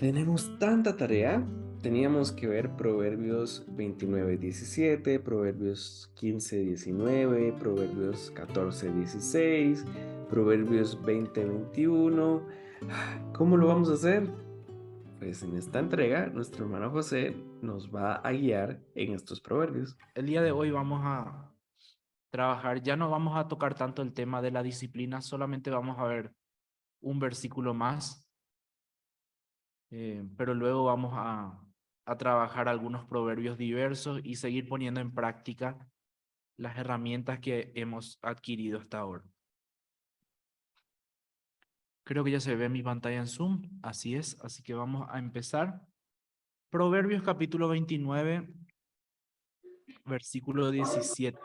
Tenemos tanta tarea. Teníamos que ver Proverbios 29:17, Proverbios 15:19, Proverbios 14:16, Proverbios 20:21. ¿Cómo lo vamos a hacer? Pues en esta entrega, nuestro hermano José nos va a guiar en estos proverbios. El día de hoy vamos a trabajar, ya no vamos a tocar tanto el tema de la disciplina, solamente vamos a ver un versículo más, pero luego vamos a trabajar algunos proverbios diversos y seguir poniendo en práctica las herramientas que hemos adquirido hasta ahora. Creo que ya se ve mi pantalla en Zoom, así es, así que vamos a empezar. Proverbios capítulo 29, versículo 17.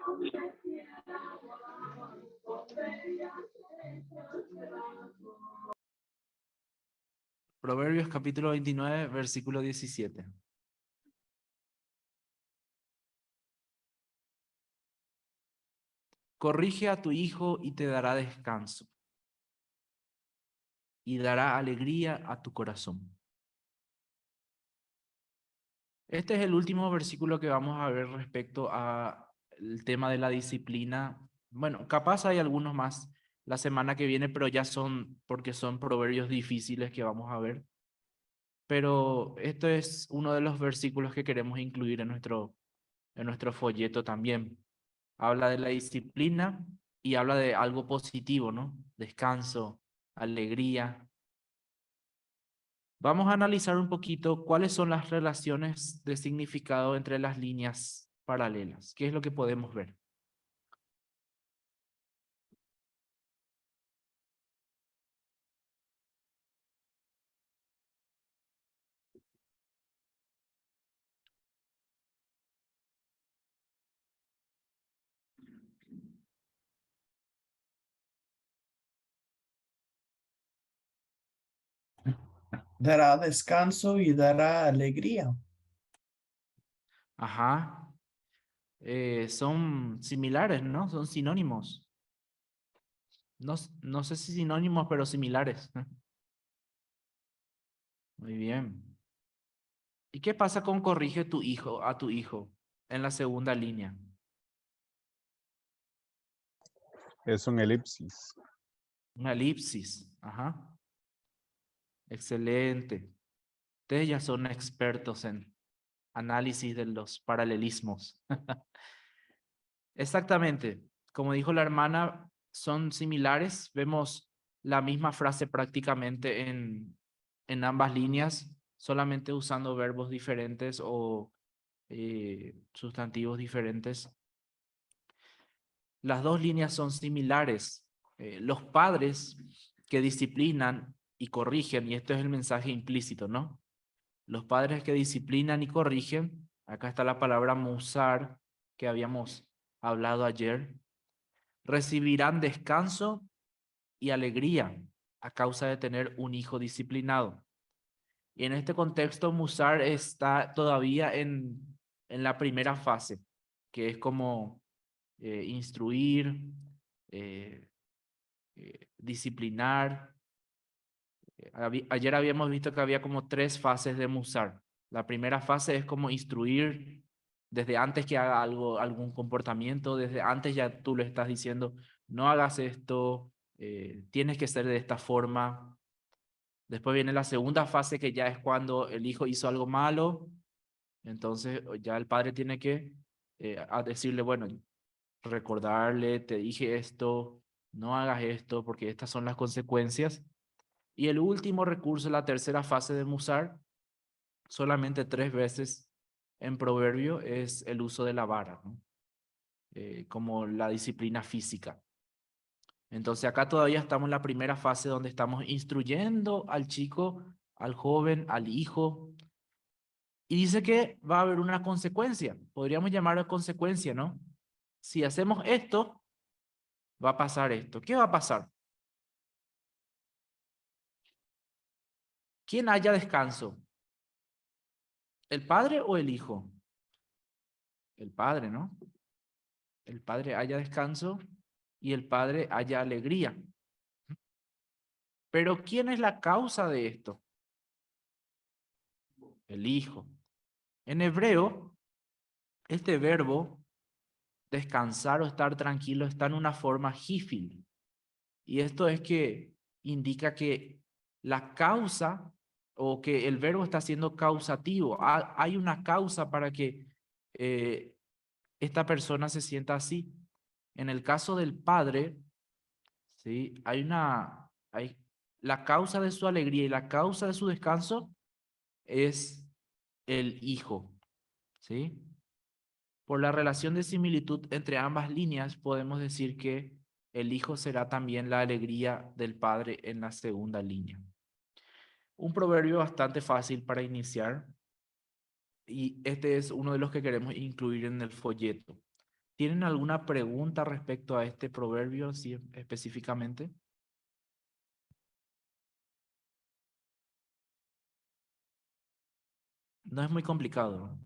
Proverbios capítulo 29, versículo 17. Corrige a tu hijo y te dará descanso, y dará alegría a tu corazón. Este es el último versículo que vamos a ver respecto a el tema de la disciplina. Bueno, capaz hay algunos más la semana que viene, pero ya son porque son proverbios difíciles que vamos a ver. Pero esto es uno de los versículos que queremos incluir en nuestro folleto también. Habla de la disciplina y habla de algo positivo, ¿no? Descanso, alegría. Vamos a analizar un poquito cuáles son las relaciones de significado entre las líneas paralelas. ¿Qué es lo que podemos ver? Dará descanso y dará alegría. Ajá. Son similares, ¿no? Son sinónimos. No, no sé si sinónimos, pero similares. Muy bien. ¿Y qué pasa con corrige tu hijo a tu hijo en la segunda línea? Es un elipsis. Una elipsis. Ajá. Excelente. Ustedes ya son expertos en análisis de los paralelismos. Exactamente. Como dijo la hermana, son similares. Vemos la misma frase prácticamente en ambas líneas, solamente usando verbos diferentes o sustantivos diferentes. Las dos líneas son similares. Los padres que disciplinan y corrigen, y esto es el mensaje implícito, ¿no? Los padres que disciplinan y corrigen, acá está la palabra musar que habíamos hablado ayer, recibirán descanso y alegría a causa de tener un hijo disciplinado. Y en este contexto, musar está todavía en la primera fase, que es como instruir, eh, disciplinar. Ayer habíamos visto que había como tres fases de musar. La primera fase es como instruir desde antes que haga algo, algún comportamiento, desde antes ya tú le estás diciendo, no hagas esto, tienes que ser de esta forma. Después viene la segunda fase que ya es cuando el hijo hizo algo malo, entonces ya el padre tiene que a decirle, bueno, recordarle, te dije esto, no hagas esto porque estas son las consecuencias. Y el último recurso, la tercera fase de musar, solamente 3 veces en proverbio, es el uso de la vara, ¿no? Como la disciplina física. Entonces acá todavía estamos en la primera fase donde estamos instruyendo al chico, al joven, al hijo. Y dice que va a haber una consecuencia. Podríamos llamarlo consecuencia, ¿no? Si hacemos esto, va a pasar esto. ¿Qué va a pasar? ¿Quién haya descanso? ¿El padre o el hijo? El padre, ¿no? El padre haya descanso y el padre haya alegría. Pero ¿quién es la causa de esto? el hijo. En hebreo, este verbo, descansar o estar tranquilo, está en una forma hifil. Y esto es que indica que la causa o que el verbo está siendo causativo. Hay una causa para que esta persona se sienta así. En el caso del padre, ¿sí? La causa de su alegría y la causa de su descanso es el hijo, ¿sí? Por la relación de similitud entre ambas líneas, podemos decir que el hijo será también la alegría del padre en la segunda línea. Un proverbio bastante fácil para iniciar y este es uno de los que queremos incluir en el folleto. ¿Tienen alguna pregunta respecto a este proverbio sí, específicamente? No es muy complicado, ¿no?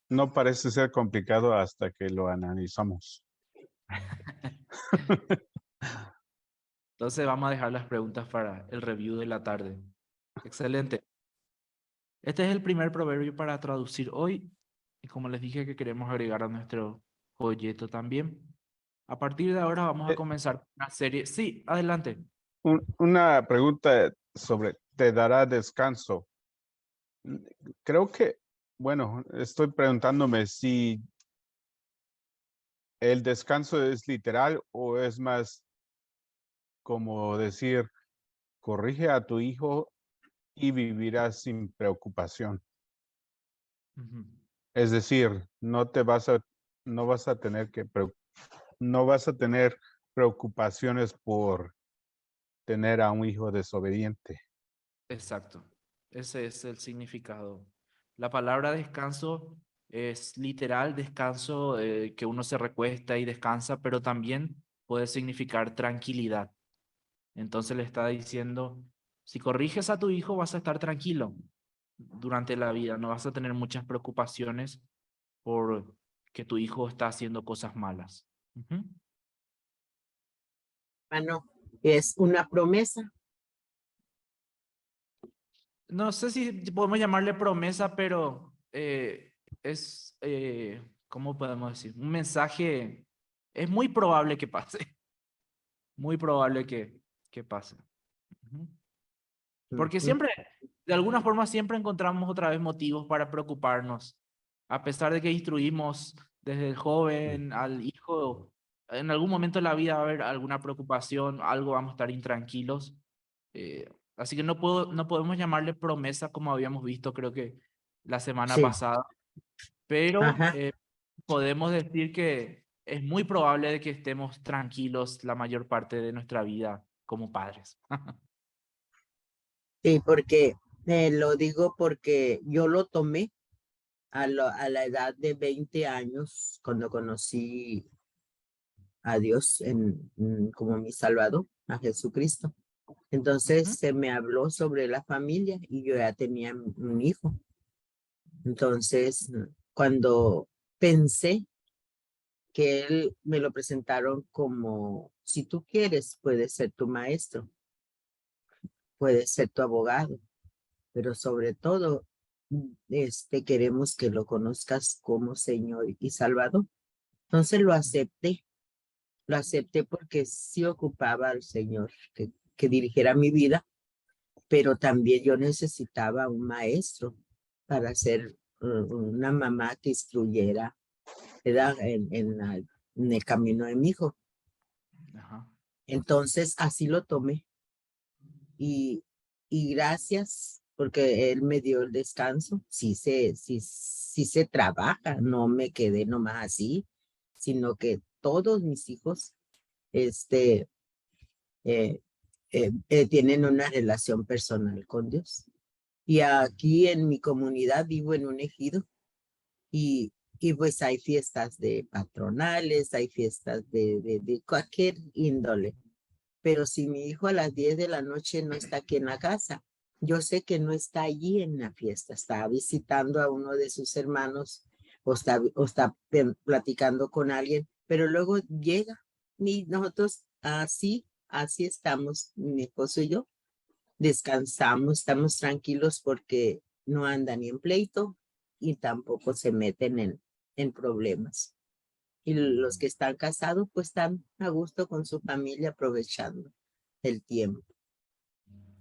No parece ser complicado hasta que lo analizamos. Entonces vamos a dejar las preguntas para el review de la tarde. Excelente. Este es el primer proverbio para traducir hoy y como les dije que queremos agregar a nuestro folleto también. A partir de ahora vamos a Eh, comenzar una serie. Sí, adelante. Una pregunta sobre, ¿te dará descanso? Creo que, bueno, estoy preguntándome si el descanso es literal o es más como decir, corrige a tu hijo y vivirás sin preocupación. Ujú. Es decir, no vas a tener no vas a tener preocupaciones por tener a un hijo desobediente. Exacto. Ese es el significado. La palabra descanso es literal descanso que uno se recuesta y descansa, pero también puede significar tranquilidad. Entonces le está diciendo, si corriges a tu hijo vas a estar tranquilo durante la vida, no vas a tener muchas preocupaciones por que tu hijo está haciendo cosas malas. Ujú. Hermano, es una promesa. No sé si podemos llamarle promesa, pero es, ¿cómo podemos decir? Un mensaje, es muy probable que pase, muy probable que pase. Ujú. Porque siempre, de alguna forma, siempre encontramos otra vez motivos para preocuparnos. A pesar de que instruimos desde el joven al hijo, en algún momento de la vida va a haber alguna preocupación, algo vamos a estar intranquilos. Así que no podemos llamarle promesa como habíamos visto, creo que la semana Sí, pasada, pero ajá. podemos decir que es muy probable de que estemos tranquilos la mayor parte de nuestra vida como padres. Sí, porque lo digo porque yo lo tomé a la edad de 20 años cuando conocí a Dios como mi Salvador, a Jesucristo. Entonces Ujú. se me habló sobre la familia y yo ya tenía un hijo. Entonces, cuando pensé que él me lo presentaron como, si tú quieres, puedes ser tu maestro, puedes ser tu abogado, pero sobre todo, queremos que lo conozcas como Señor y Salvador. Entonces lo acepté porque sí ocupaba al Señor que dirigiera mi vida, pero también yo necesitaba un maestro para ser una mamá que instruyera, ¿verdad? En el camino de mi hijo. Ajá. Entonces así lo tomé y, y gracias porque él me dio el descanso. Sí se trabaja, no me quedé nomás así, sino que todos mis hijos este, tienen una relación personal con Dios. Y aquí en mi comunidad vivo en un ejido y pues hay fiestas de patronales, hay fiestas de cualquier índole. Pero si mi hijo a las 10 de la noche no está aquí en la casa, yo sé que no está allí en la fiesta, está visitando a uno de sus hermanos o está platicando con alguien, pero luego llega y nosotros así estamos, mi esposo y yo, descansamos, estamos tranquilos porque no andan ni en pleito y tampoco se meten en problemas. Y los que están casados, pues están a gusto con su familia aprovechando el tiempo.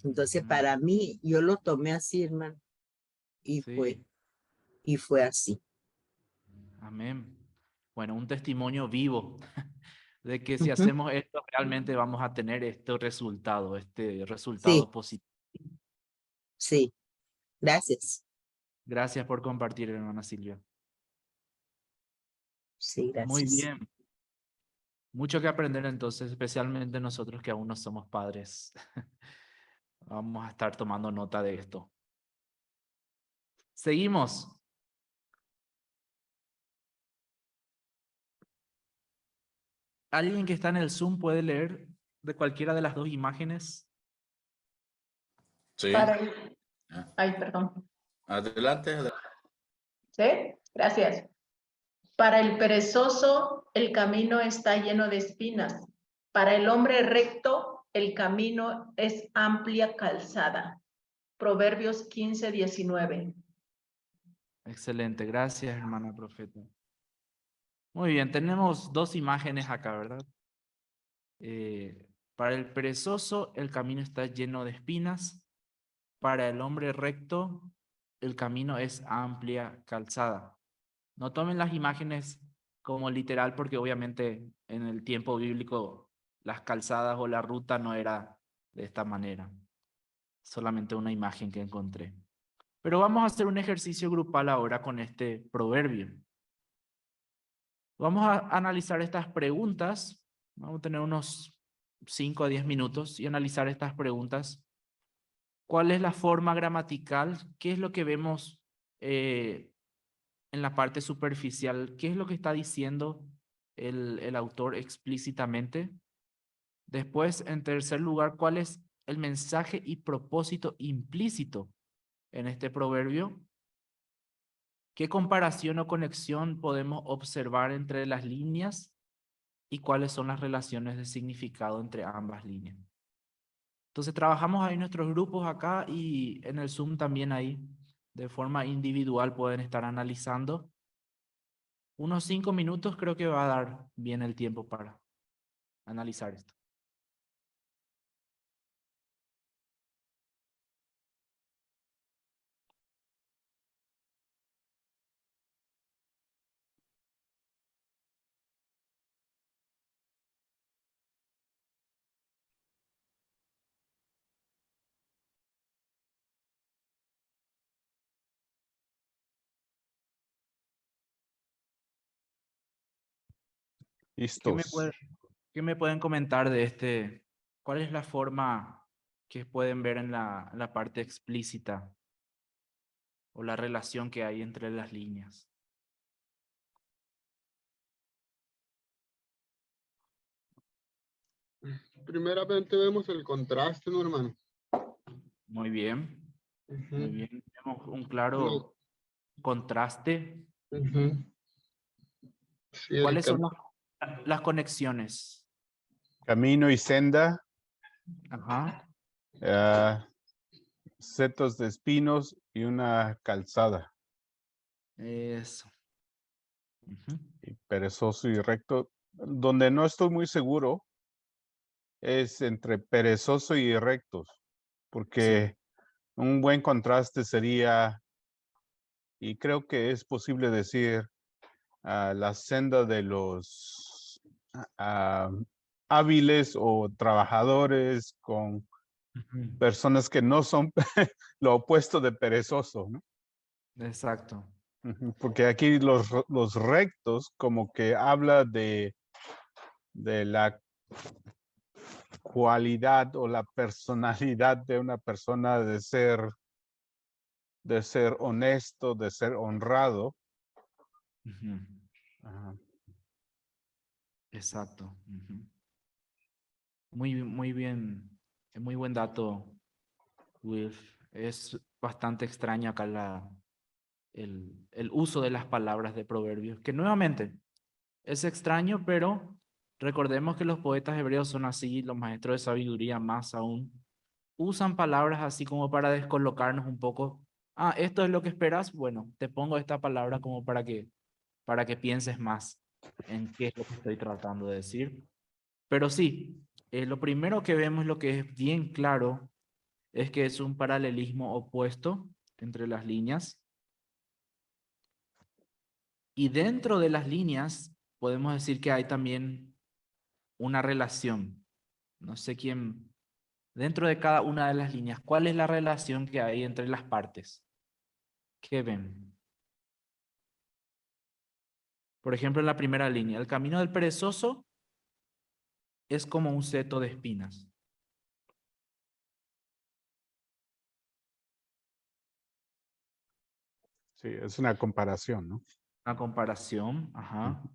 Entonces, para mí, yo lo tomé así, hermano, y Sí, fue así. amén. Bueno, un testimonio vivo de que si Ujú. hacemos esto, realmente vamos a tener este Sí, resultado positivo. sí, gracias. Gracias por compartir, hermana Silvia. Sí, Muy gracias. bien. Mucho que aprender entonces, especialmente nosotros que aún no somos padres. Vamos a estar tomando nota de esto. Seguimos. ¿Alguien que está en el Zoom puede leer de cualquiera de las dos imágenes? Sí. Para el... Ah, Ay, perdón. adelante. ¿Sí? Gracias. Para el perezoso, el camino está lleno de espinas. Para el hombre recto, el camino es amplia calzada. Proverbios 15:19. Excelente, gracias, hermana profeta. Muy bien, tenemos dos imágenes acá, ¿verdad? Para el perezoso, el camino está lleno de espinas. Para el hombre recto, el camino es amplia calzada. No tomen las imágenes como literal porque obviamente en el tiempo bíblico las calzadas o la ruta no era de esta manera. Solamente una imagen que encontré. Pero vamos a hacer un ejercicio grupal ahora con este proverbio. Vamos a analizar estas preguntas. Vamos a tener unos 5 a 10 minutos y analizar estas preguntas. ¿Cuál es la forma gramatical? ¿Qué es lo que vemos en la parte superficial? ¿Qué es lo que está diciendo el autor explícitamente? Después, en tercer lugar, ¿cuál es el mensaje y propósito implícito en este proverbio? ¿Qué comparación o conexión podemos observar entre las líneas y cuáles son las relaciones de significado entre ambas líneas? Entonces trabajamos ahí nuestros grupos acá y en el Zoom también ahí. De forma individual pueden estar analizando. Unos 5 minutos creo que va a dar bien el tiempo para analizar esto. ¿Qué me Listos. puede- ¿Qué me pueden comentar de este? ¿Cuál es la forma que pueden ver en la parte explícita o la relación que hay entre las líneas? Primeramente vemos el contraste, ¿no, hermano? Muy bien, muy Ujú. bien. Tenemos un claro contraste. Ujú. Sí, ¿Cuáles son las conexiones? Camino y senda, Ajá, ah, setos de espinos y una calzada. eso. Ujú. Y perezoso y recto. Donde no estoy muy seguro es entre perezoso y rectos, porque un buen contraste sería, y creo que es posible decir, la senda de los ah, hábiles o trabajadores con Ujú. personas que no son lo opuesto de perezoso, ¿no? Exacto. Ujú, porque aquí los rectos como que habla de la cualidad o la personalidad de una persona de ser honesto, de ser honrado. Ujú. Ajá. Exacto. Ujú. Muy bien, muy buen dato, Wilf. Es bastante extraña acá el uso de las palabras de Proverbios, que nuevamente es extraño, pero recordemos que los poetas hebreos son así, los maestros de sabiduría más aún, usan palabras así como para descolocarnos un poco. Ah, esto es lo que esperas, bueno, te pongo esta palabra como para que pienses más en qué es lo que estoy tratando de decir. Pero sí, lo primero que vemos, lo que es bien claro, es que es un paralelismo opuesto entre las líneas. Y dentro de las líneas podemos decir que hay también una relación. No sé quién, dentro de cada una de las líneas, ¿cuál es la relación que hay entre las partes? ¿Qué ven? Por ejemplo, en la primera línea, el camino del perezoso es como un seto de espinas. Sí, es una comparación, ¿no? Una comparación, ajá. Ujú.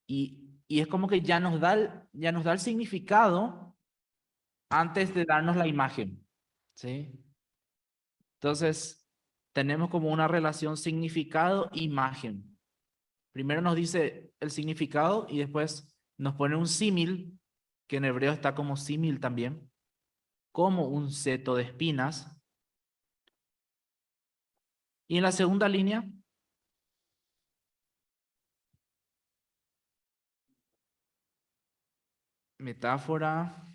Y es como que ya nos da el significado antes de darnos la imagen, ¿sí? Entonces, tenemos como una relación significado-imagen. Primero nos dice el significado y después nos pone un símil, que en hebreo está como símil también, como un seto de espinas. Y en la segunda línea, metáfora.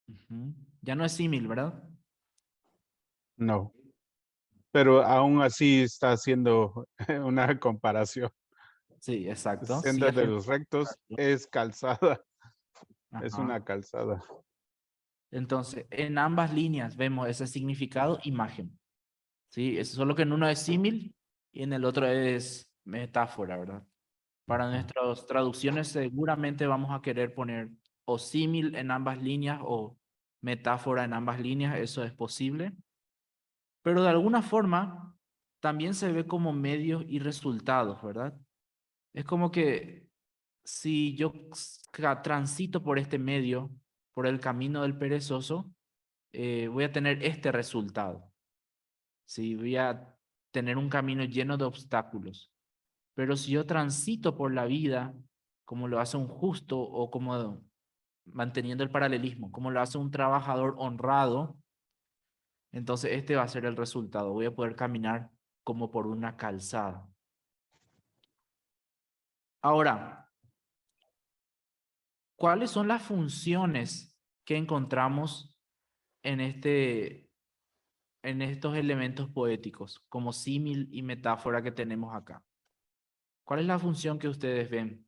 Ujú. Ya no es símil, ¿verdad? No, pero aún así está haciendo una comparación. Sí, exacto. Sigue Senda de haciendo los rectos comparación. es calzada, es Ajá. una calzada. Entonces, en ambas líneas vemos ese significado, imagen. ¿Sí? Es solo que en uno es símil y en el otro es metáfora, ¿verdad? Para nuestras traducciones seguramente vamos a querer poner o símil en ambas líneas o metáfora en ambas líneas, eso es posible. Pero de alguna forma también se ve como medios y resultados, ¿verdad? Es como que si yo transito por este medio, por el camino del perezoso, voy a tener este resultado. Sí, voy a tener un camino lleno de obstáculos. Pero si yo transito por la vida como lo hace un justo o como manteniendo el paralelismo, como lo hace un trabajador honrado, entonces este va a ser el resultado. Voy a poder caminar como por una calzada. Ahora, ¿cuáles son las funciones que encontramos en en estos elementos poéticos, como símil y metáfora que tenemos acá? ¿Cuál es la función que ustedes ven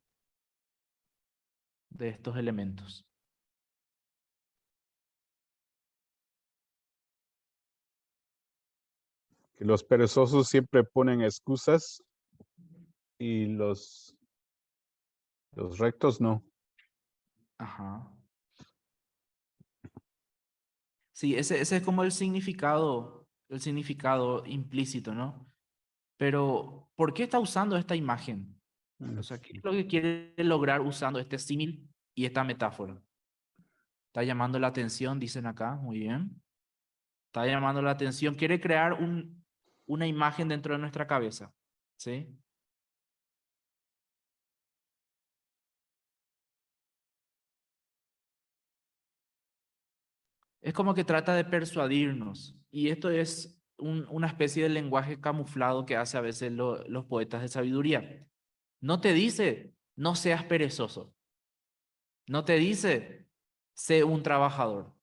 de estos elementos? Que los perezosos siempre ponen excusas y los rectos no. Ajá. Sí, ese es como el significado implícito, ¿no? Pero, ¿por qué está usando esta imagen? O sea, ¿qué es lo que quiere lograr usando este símil y esta metáfora? Está llamando la atención, dicen acá, muy bien. Está llamando la atención, quiere crear una imagen dentro de nuestra cabeza, ¿sí? Es como que trata de persuadirnos, y esto es una especie de lenguaje camuflado que hace a veces los poetas de sabiduría. No te dice, no seas perezoso. No te dice, sé un trabajador.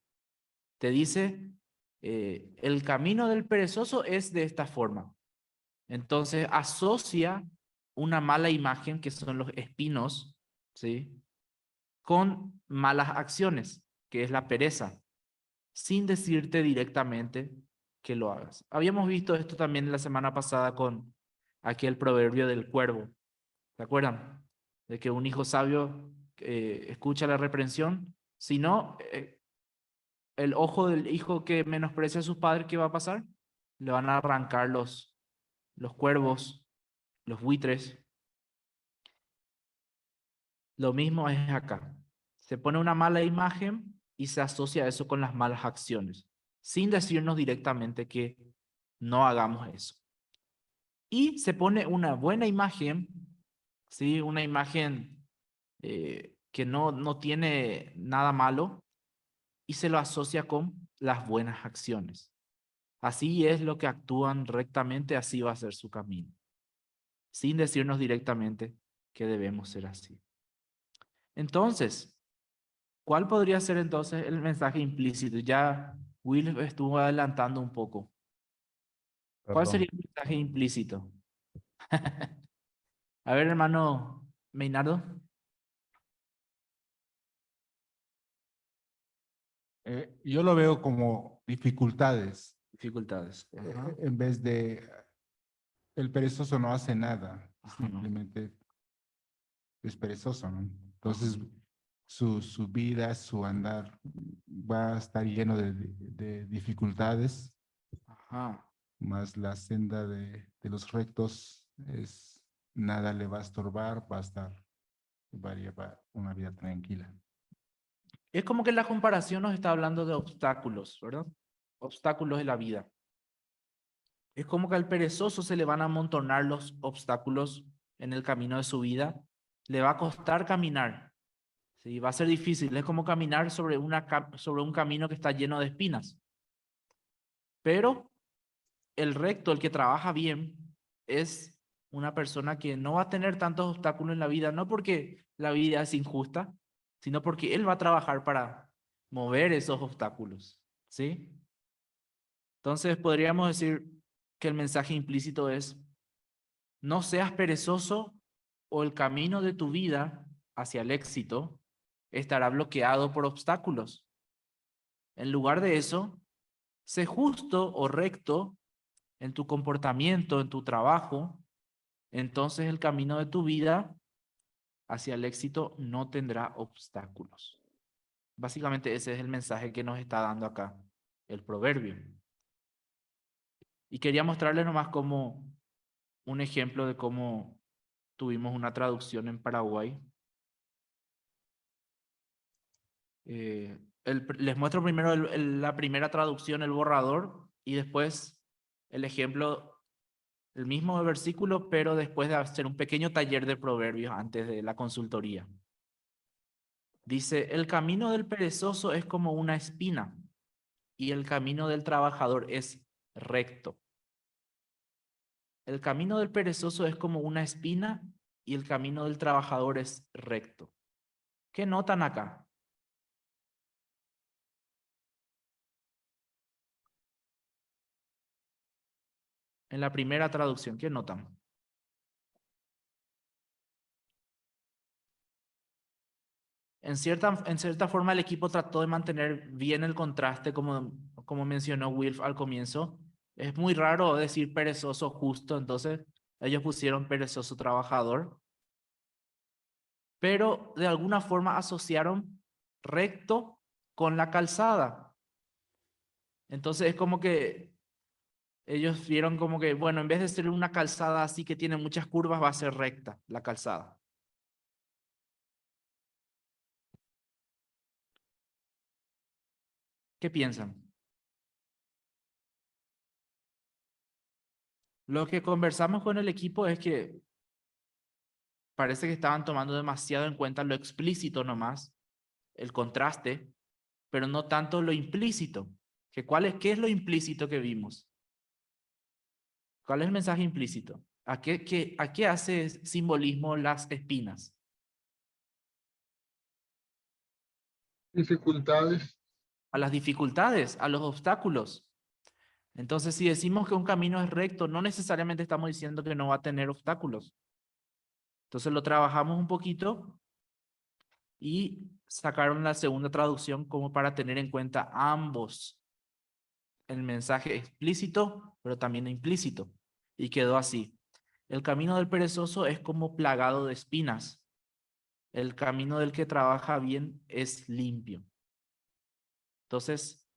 Te dice, el camino del perezoso es de esta forma. Entonces asocia una mala imagen, que son los espinos, ¿sí? Con malas acciones, que es la pereza, sin decirte directamente que lo hagas. Habíamos visto esto también la semana pasada con aquel proverbio del cuervo. ¿Se acuerdan? De que un hijo sabio escucha la reprensión. Si no, el ojo del hijo que menosprecia a sus padres, ¿qué va a pasar? Le van a arrancar los cuervos, los buitres. Lo mismo es acá. Se pone una mala imagen y se asocia eso con las malas acciones, sin decirnos directamente que no hagamos eso. Y se pone una buena imagen, ¿sí? Una imagen que no tiene nada malo y se lo asocia con las buenas acciones. Así es lo que actúan rectamente, así va a ser su camino, sin decirnos directamente que debemos ser así. Entonces, ¿cuál podría ser entonces el mensaje implícito? Ya Will estuvo adelantando un poco. ¿Cuál Perdón. sería el mensaje implícito? A ver, hermano Meinardo. Yo lo veo como dificultades. Dificultades. Ajá. En vez de el perezoso no hace nada, Ajá. simplemente es perezoso, ¿no? Entonces su vida, su andar va a estar lleno de dificultades, Ajá. más la senda de los rectos es nada le va a estorbar, va a llevar una vida tranquila. Es como que la comparación nos está hablando de obstáculos, ¿verdad? Obstáculos de la vida. Es como que al perezoso se le van a amontonar los obstáculos en el camino de su vida. Le va a costar caminar. Sí, va a ser difícil. Es como caminar sobre un camino que está lleno de espinas. Pero el recto, el que trabaja bien, es una persona que no va a tener tantos obstáculos en la vida, no porque la vida es injusta, sino porque él va a trabajar para mover esos obstáculos, ¿sí? Entonces podríamos decir que el mensaje implícito es: no seas perezoso o el camino de tu vida hacia el éxito estará bloqueado por obstáculos. En lugar de eso, sé justo o recto en tu comportamiento, en tu trabajo, entonces el camino de tu vida hacia el éxito no tendrá obstáculos. Básicamente ese es el mensaje que nos está dando acá el proverbio. Y quería mostrarles nomás como un ejemplo de cómo tuvimos una traducción en Paraguay. Les muestro primero la primera traducción, el borrador, y después el ejemplo, el mismo versículo, pero después de hacer un pequeño taller de proverbios antes de la consultoría. Dice: el camino del perezoso es como una espina y el camino del trabajador es recto. El camino del perezoso es como una espina y el camino del trabajador es recto. ¿Qué notan acá? En la primera traducción, ¿qué notan? En cierta forma, el equipo trató de mantener bien el contraste, como mencionó Wilf al comienzo. Es muy raro decir perezoso justo, entonces ellos pusieron perezoso trabajador. Pero de alguna forma asociaron recto con la calzada. Entonces es como que ellos vieron como que, bueno, en vez de ser una calzada así que tiene muchas curvas, va a ser recta la calzada. ¿Qué piensan? Lo que conversamos con el equipo es que parece que estaban tomando demasiado en cuenta lo explícito nomás, el contraste, pero no tanto lo implícito. ¿Qué es lo implícito que vimos? ¿Cuál es el mensaje implícito? ¿A qué hace simbolismo las espinas? Dificultades. A las dificultades, a los obstáculos. Entonces, si decimos que un camino es recto, no necesariamente estamos diciendo que no va a tener obstáculos. Entonces lo trabajamos un poquito y sacaron la segunda traducción como para tener en cuenta ambos, el mensaje explícito, pero también implícito. Y quedó así: el camino del perezoso es como plagado de espinas. El camino del que trabaja bien es limpio. Entonces,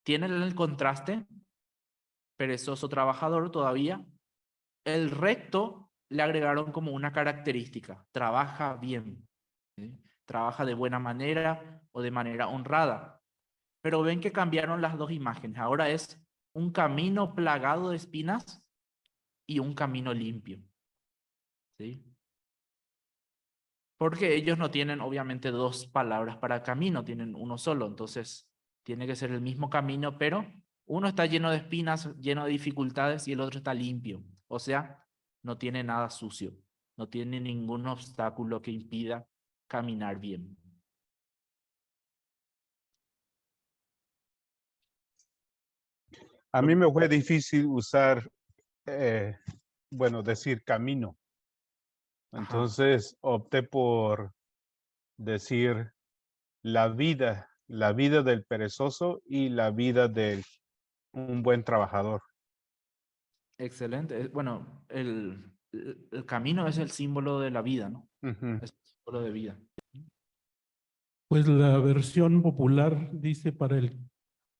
tienen el contraste, perezoso trabajador todavía. El recto le agregaron como una característica: trabaja bien, ¿sí? Trabaja de buena manera o de manera honrada. Pero ven que cambiaron las dos imágenes. Ahora es un camino plagado de espinas y un camino limpio. ¿Sí? Porque ellos no tienen obviamente dos palabras para camino, tienen uno solo, entonces tiene que ser el mismo camino, pero uno está lleno de espinas, lleno de dificultades y el otro está limpio. O sea, no tiene nada sucio, no tiene ningún obstáculo que impida caminar bien. A mí me fue difícil usar, bueno, decir camino. Ajá. Entonces opté por decir la vida del perezoso y la vida de un buen trabajador. Excelente. Bueno, el camino es el símbolo de la vida, ¿no? Ujú. Es el símbolo de vida. Pues la versión popular dice, para el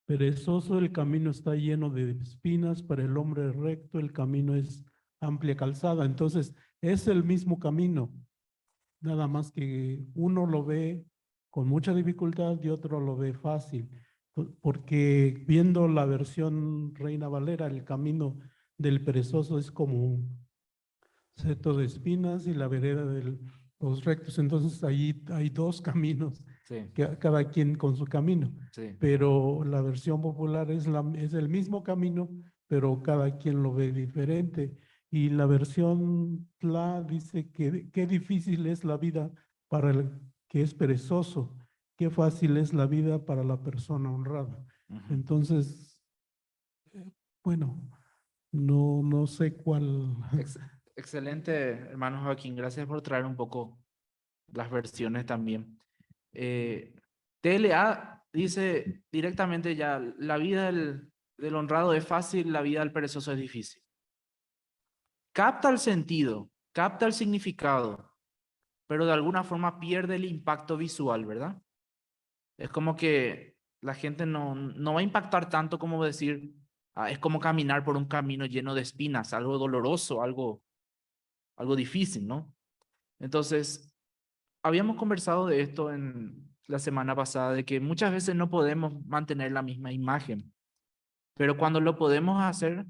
perezoso el camino está lleno de espinas, para el hombre recto el camino es amplia calzada. Entonces, es el mismo camino, nada más que uno lo ve con mucha dificultad y otro lo ve fácil. Porque viendo la versión Reina Valera, el camino del perezoso es como un seto de espinas y la vereda de los rectos. Entonces, ahí hay dos caminos, Sí, cada quien con su camino. sí. Pero la versión popular es el mismo camino, pero cada quien lo ve diferente. Y la versión Tla dice que qué difícil es la vida para el que es perezoso, qué fácil es la vida para la persona honrada. Ujú. Entonces, bueno, no sé cuál. Excelente, hermano Joaquín. Gracias por traer un poco las versiones también. TLA dice directamente ya, la vida del honrado es fácil, la vida del perezoso es difícil. Capta el sentido, capta el significado, pero de alguna forma pierde el impacto visual, ¿verdad? Es como que la gente no va a impactar tanto como decir, es como caminar por un camino lleno de espinas, algo doloroso, algo difícil, ¿no? Entonces, habíamos conversado de esto en la semana pasada, de que muchas veces no podemos mantener la misma imagen, pero cuando lo podemos hacer,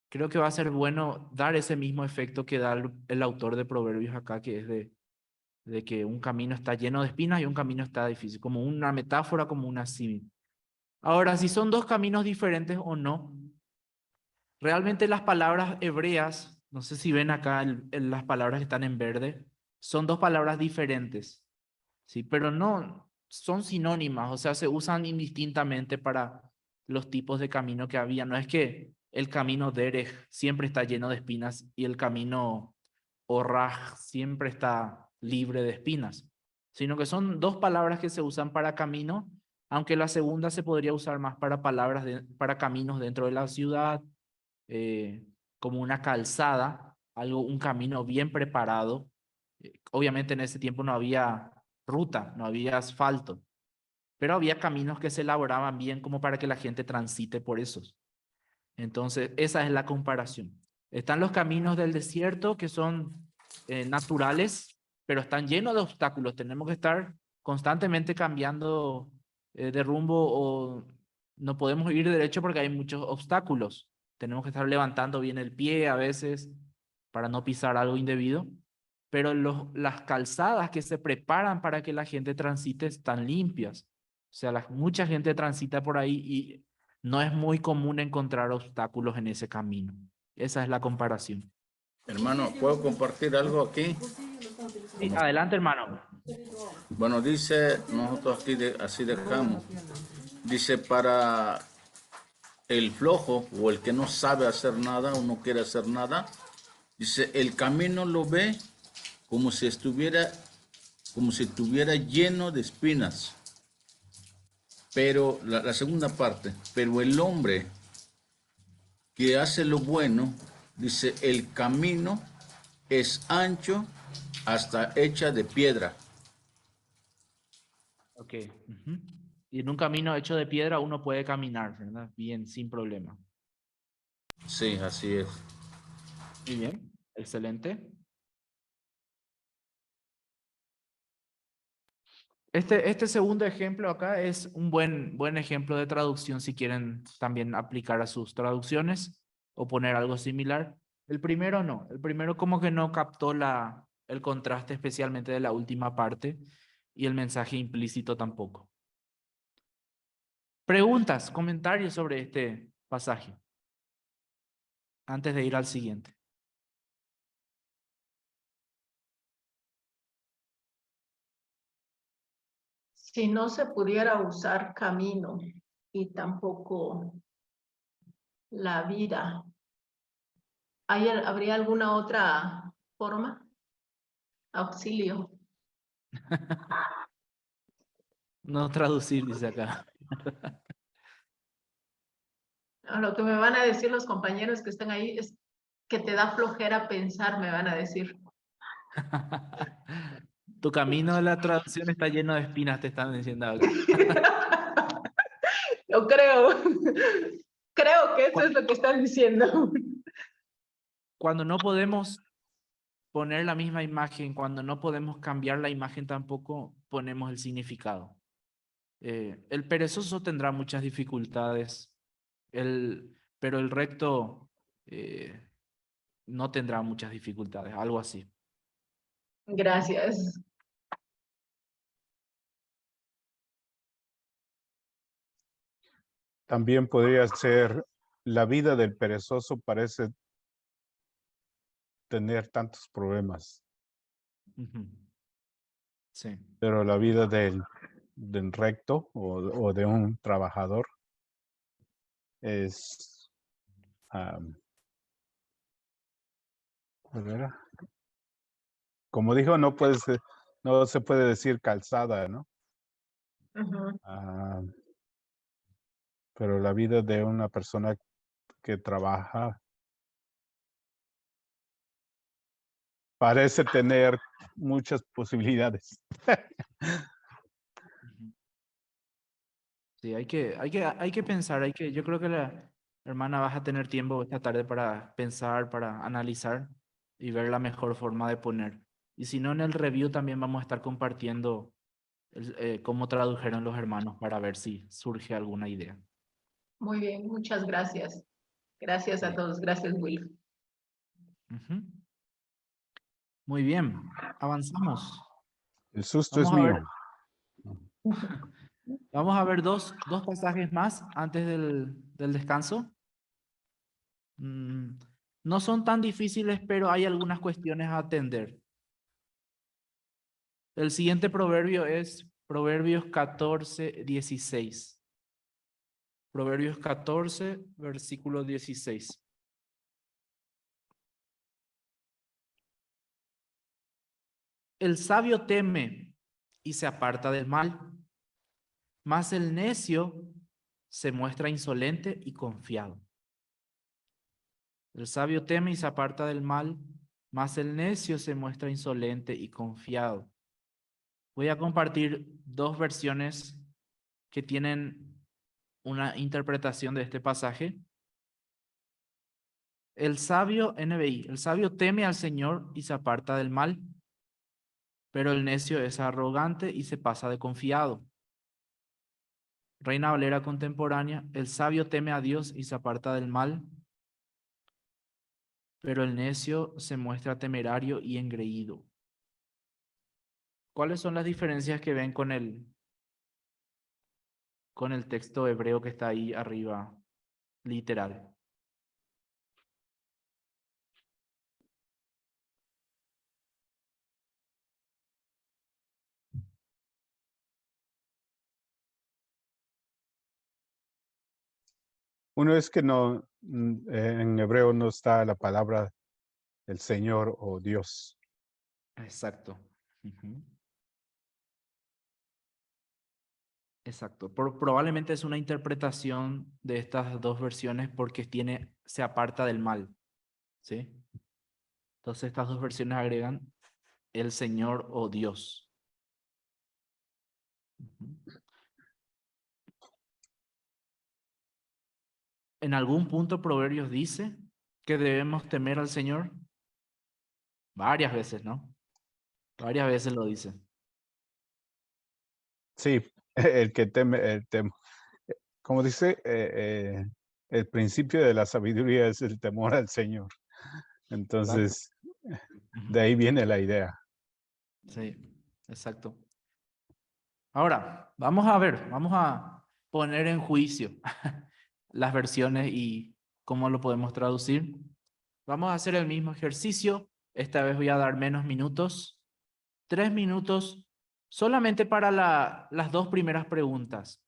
creo que va a ser bueno dar ese mismo efecto que da el autor de Proverbios acá, que es de que un camino está lleno de espinas y un camino está difícil, como una metáfora, como una símil. Ahora, si son dos caminos diferentes o no, realmente las palabras hebreas, no sé si ven acá las palabras que están en verde, son dos palabras diferentes, ¿sí? Pero no son sinónimas, o sea, se usan indistintamente para los tipos de camino que había. No es que el camino Derech siempre está lleno de espinas y el camino Orraj siempre está libre de espinas, sino que son dos palabras que se usan para camino, aunque la segunda se podría usar más para para caminos dentro de la ciudad, como una calzada, un camino bien preparado. Obviamente en ese tiempo no había ruta, no había asfalto, pero había caminos que se elaboraban bien como para que la gente transite por esos. Entonces, esa es la comparación. Están los caminos del desierto que son naturales, pero están llenos de obstáculos. Tenemos que estar constantemente cambiando de rumbo o no podemos ir derecho porque hay muchos obstáculos. Tenemos que estar levantando bien el pie a veces para no pisar algo indebido. Pero las calzadas que se preparan para que la gente transite están limpias. O sea, mucha gente transita por ahí y no es muy común encontrar obstáculos en ese camino. Esa es la comparación. Hermano, ¿puedo compartir algo aquí? Sí, adelante, hermano. Bueno, dice, nosotros aquí así dejamos. Dice, para el flojo o el que no sabe hacer nada o no quiere hacer nada, dice, el camino lo ve como si estuviera lleno de espinas. Pero la segunda parte, pero el hombre que hace lo bueno, dice, el camino es ancho hasta hecha de piedra. Ok. Uh-huh. Y en un camino hecho de piedra uno puede caminar, ¿verdad? Bien, sin problema. Sí, así es. Muy bien, excelente. Este segundo ejemplo acá es un buen ejemplo de traducción si quieren también aplicar a sus traducciones o poner algo similar. El primero no. El primero como que no captó el contraste especialmente de la última parte y el mensaje implícito tampoco. Preguntas, comentarios sobre este pasaje antes de ir al siguiente. Si no se pudiera usar camino y tampoco la vida, ¿habría alguna otra forma? Auxilio. No traducir, dice acá. Lo que me van a decir los compañeros que están ahí es que te da flojera pensar, me van a decir. Tu camino de la traducción está lleno de espinas, te están diciendo acá. Yo creo. Creo que eso es lo que están diciendo. Cuando no podemos poner la misma imagen, cuando no podemos cambiar la imagen tampoco ponemos el significado. El perezoso tendrá muchas dificultades, pero el recto no tendrá muchas dificultades, algo así. Gracias. También podría ser, la vida del perezoso parece tener tantos problemas, Ujú. Sí. pero la vida del recto o de un trabajador es, como dijo, no se puede decir calzada, ¿no? Ujú. Pero la vida de una persona que trabaja parece tener muchas posibilidades. Sí, hay que pensar, yo creo que la hermana vas a tener tiempo esta tarde para pensar, para analizar y ver la mejor forma de poner. Y si no, en el review también vamos a estar compartiendo cómo tradujeron los hermanos para ver si surge alguna idea. Muy bien, muchas gracias. Gracias a todos. Gracias, Will. Ujú. Muy bien, avanzamos. El susto Vamos es a mío. ver, vamos a ver dos pasajes más antes del descanso. No son tan difíciles, pero hay algunas cuestiones a atender. El siguiente proverbio es Proverbios 14, 16. Proverbios 14, versículo 16. El sabio teme y se aparta del mal, mas el necio se muestra insolente y confiado. El sabio teme y se aparta del mal, mas el necio se muestra insolente y confiado. Voy a compartir dos versiones que tienen una interpretación de este pasaje. El sabio, NBI, el sabio teme al Señor y se aparta del mal, pero el necio es arrogante y se pasa de confiado. Reina Valera contemporánea, el sabio teme a Dios y se aparta del mal, pero el necio se muestra temerario y engreído. ¿Cuáles son las diferencias que ven con el texto hebreo que está ahí arriba, literal? Uno es que no, en hebreo no está la palabra el Señor o Dios. Exacto. Ujú. Exacto. Probablemente es una interpretación de estas dos versiones porque se aparta del mal. ¿Sí? Entonces estas dos versiones agregan el Señor o Dios. Ujú. En algún punto Proverbios dice que debemos temer al Señor. Varias veces, ¿no? Varias veces lo dice. Sí, el que teme, como dice, el principio de la sabiduría es el temor al Señor. Entonces, de ahí viene la idea. Sí, exacto. Ahora, vamos a ver, vamos a poner en juicio las versiones y cómo lo podemos traducir. Vamos a hacer el mismo ejercicio. Esta vez voy a dar menos minutos. 3 minutos solamente para las dos primeras preguntas.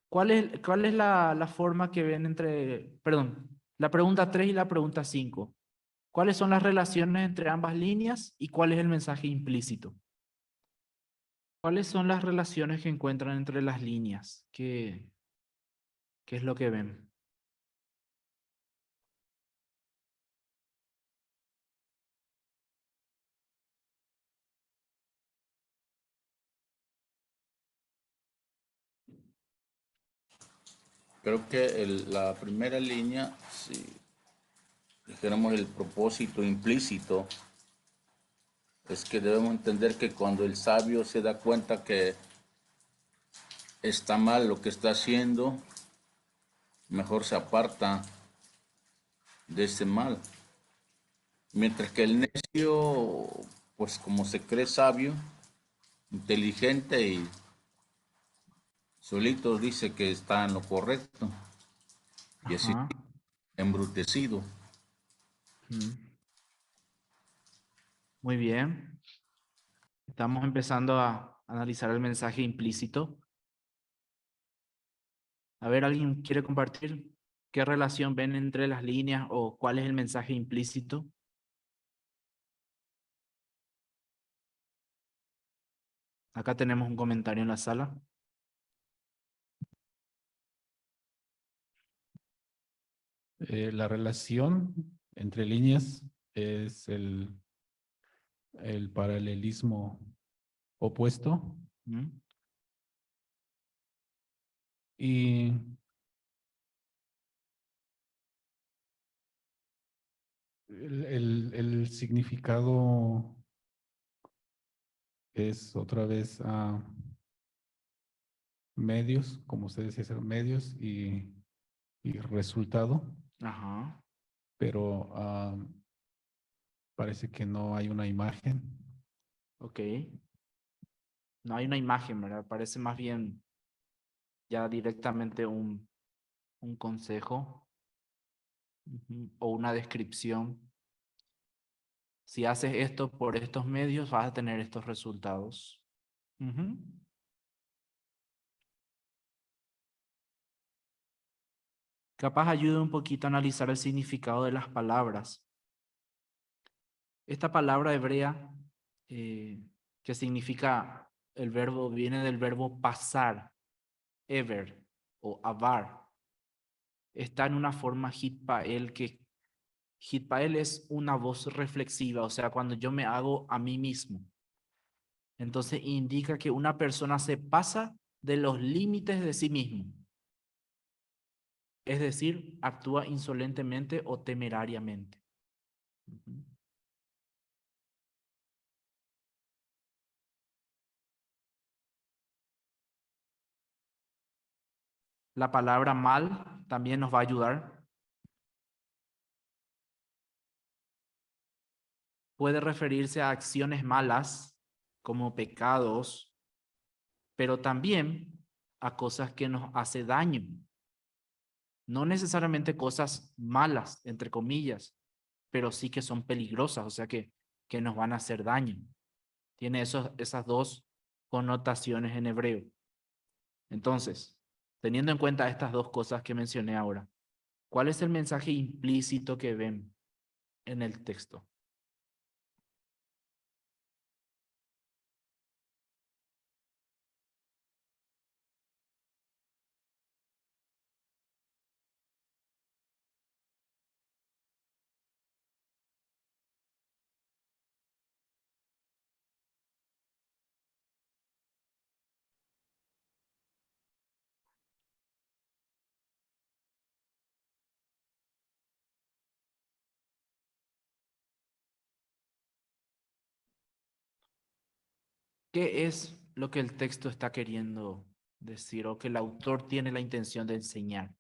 ¿Cuál es la forma que ven entre, perdón, la pregunta 3 y la pregunta 5? ¿Cuáles son las relaciones entre ambas líneas y cuál es el mensaje implícito? ¿Cuáles son las relaciones que encuentran entre las líneas? ¿Qué es lo que ven? Creo que la primera línea, si dijéramos el propósito implícito, es que debemos entender que cuando el sabio se da cuenta que está mal lo que está haciendo, mejor se aparta de ese mal. Mientras que el necio, pues como se cree sabio, inteligente y solito dice que está en lo correcto y así Ajá. embrutecido. Muy bien. Estamos empezando a analizar el mensaje implícito. A ver, ¿alguien quiere compartir qué relación ven entre las líneas o cuál es el mensaje implícito? Acá tenemos un comentario en la sala. La relación entre líneas es el paralelismo opuesto. ¿Mm? Y el significado es otra vez medios, como usted decía, ser medios y resultado, Ajá. pero parece que no hay una imagen. Ok. No hay una imagen, ¿verdad? Parece más bien ya directamente un consejo o una descripción. Si haces esto por estos medios, vas a tener estos resultados. Capaz ayude un poquito a analizar el significado de las palabras. Esta palabra hebrea, que significa el verbo, viene del verbo pasar, ever o avar. Está en una forma hitpael, que hitpael es una voz reflexiva, o sea, cuando yo me hago a mí mismo. Entonces indica que una persona se pasa de los límites de sí mismo. Es decir, actúa insolentemente o temerariamente. La palabra mal también nos va a ayudar. Puede referirse a acciones malas como pecados, pero también a cosas que nos hace daño. No necesariamente cosas malas, entre comillas, pero sí que son peligrosas, o sea que nos van a hacer daño. Tiene esas dos connotaciones en hebreo. Entonces, teniendo en cuenta estas dos cosas que mencioné ahora, ¿cuál es el mensaje implícito que ven en el texto? ¿Qué es lo que el texto está queriendo decir o que el autor tiene la intención de enseñar?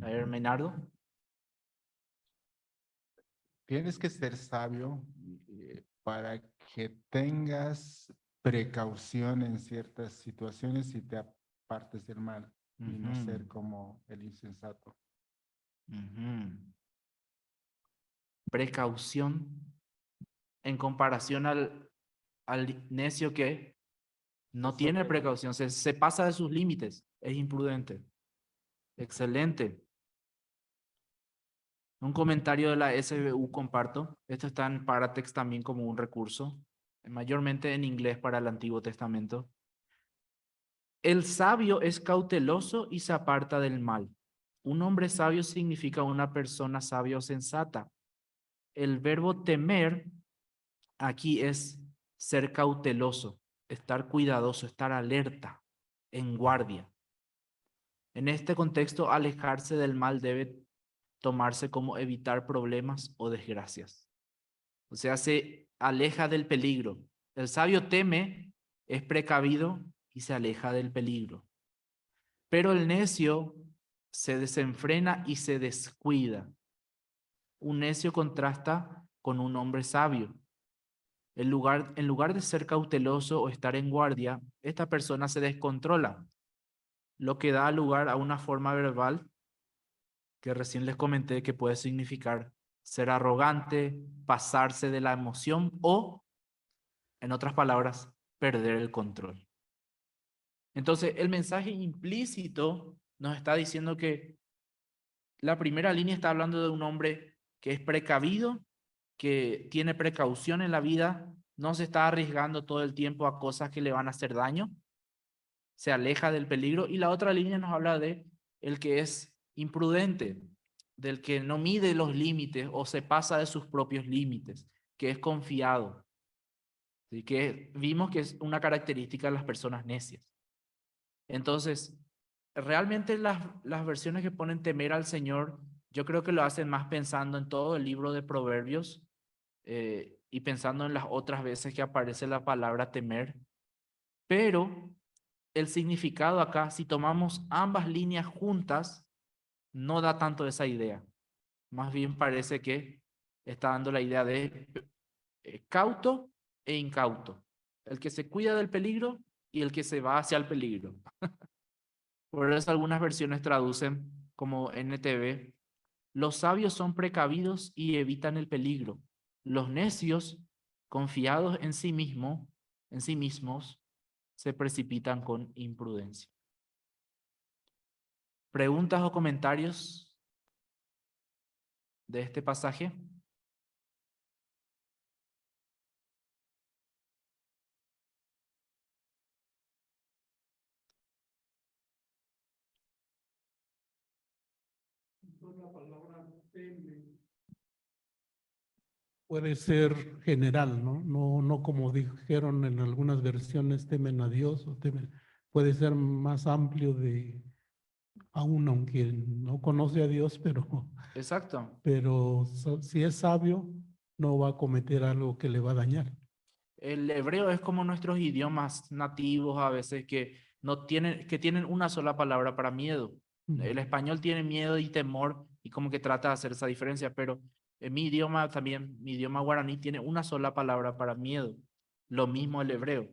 A ver, Menardo. Tienes que ser sabio para que tengas precaución en ciertas situaciones y te apartes del mal y no ser como el insensato. Precaución en comparación al necio que no tiene precaución, se pasa de sus límites, es imprudente. Excelente. Un comentario de la SBU comparto. Esto está en Paratext también como un recurso, mayormente en inglés para el Antiguo Testamento. El sabio es cauteloso y se aparta del mal. Un hombre sabio significa una persona sabia o sensata. El verbo temer aquí es ser cauteloso, estar cuidadoso, estar alerta, en guardia. En este contexto, alejarse del mal debe tomarse como evitar problemas o desgracias. O sea, se aleja del peligro. El sabio teme, es precavido y se aleja del peligro. Pero el necio se desenfrena y se descuida. Un necio contrasta con un hombre sabio. En lugar de ser cauteloso o estar en guardia, esta persona se descontrola, lo que da lugar a una forma verbal que recién les comenté que puede significar ser arrogante, pasarse de la emoción o, en otras palabras, perder el control. Entonces, el mensaje implícito nos está diciendo que la primera línea está hablando de un hombre que es precavido, que tiene precaución en la vida, no se está arriesgando todo el tiempo a cosas que le van a hacer daño, se aleja del peligro. Y la otra línea nos habla de el que es imprudente, del que no mide los límites o se pasa de sus propios límites, que es confiado. Así que vimos que es una característica de las personas necias. Entonces, realmente las versiones que ponen temer al Señor, yo creo que lo hacen más pensando en todo el libro de Proverbios y pensando en las otras veces que aparece la palabra temer. Pero el significado acá, si tomamos ambas líneas juntas, no da tanto esa idea. Más bien parece que está dando la idea de cauto e incauto. El que se cuida del peligro y el que se va hacia el peligro. Por eso algunas versiones traducen como NTV: los sabios son precavidos y evitan el peligro. Los necios, confiados en sí mismos, se precipitan con imprudencia. ¿Preguntas o comentarios de este pasaje? La palabra teme puede ser general, ¿no? No como dijeron en algunas versiones, temen a Dios o temen. Puede ser más amplio de aún aunque no conoce a Dios, Exacto. pero si es sabio, no va a cometer algo que le va a dañar. El hebreo es como nuestros idiomas nativos a veces que tienen una sola palabra para miedo. El español tiene miedo y temor y como que trata de hacer esa diferencia, pero en mi idioma también, mi idioma guaraní tiene una sola palabra para miedo. Lo mismo el hebreo.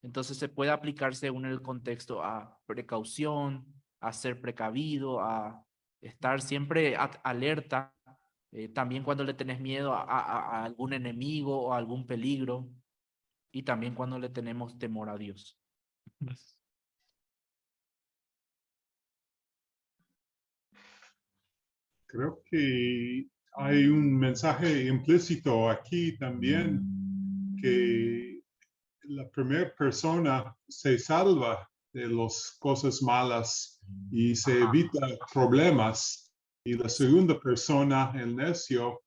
Entonces se puede aplicar según el contexto a precaución, a ser precavido, a estar siempre alerta, también cuando le tenés miedo a algún enemigo o a algún peligro, y también cuando le tenemos temor a Dios. Gracias. Creo que hay un mensaje implícito aquí también, que la primera persona se salva de las cosas malas y se evita problemas, y la segunda persona, el necio,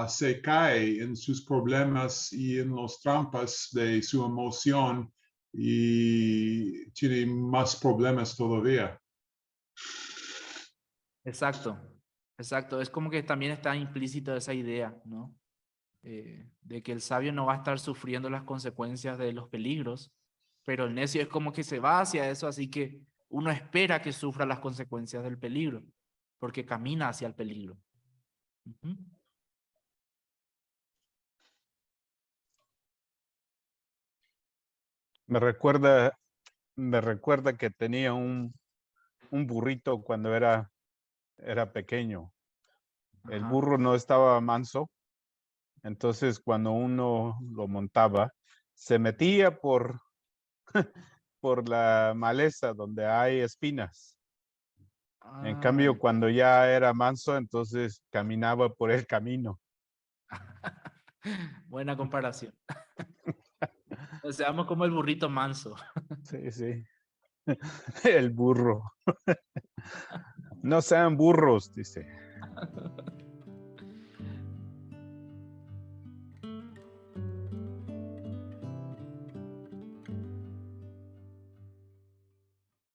se cae en sus problemas y en las trampas de su emoción y tiene más problemas todavía. Exacto, exacto. Es como que también está implícito esa idea, ¿no? De que el sabio no va a estar sufriendo las consecuencias de los peligros, pero el necio es como que se va hacia eso, así que uno espera que sufra las consecuencias del peligro. porque camina hacia el peligro. Ujú. Me recuerda que tenía un burrito cuando era pequeño. El Ajá. burro no estaba manso, entonces cuando uno lo montaba, se metía por la maleza donde hay espinas. En cambio, cuando ya era manso, entonces caminaba por el camino. Buena comparación. O sea, vamos como el burrito manso. Sí, sí. El burro. No sean burros, dice.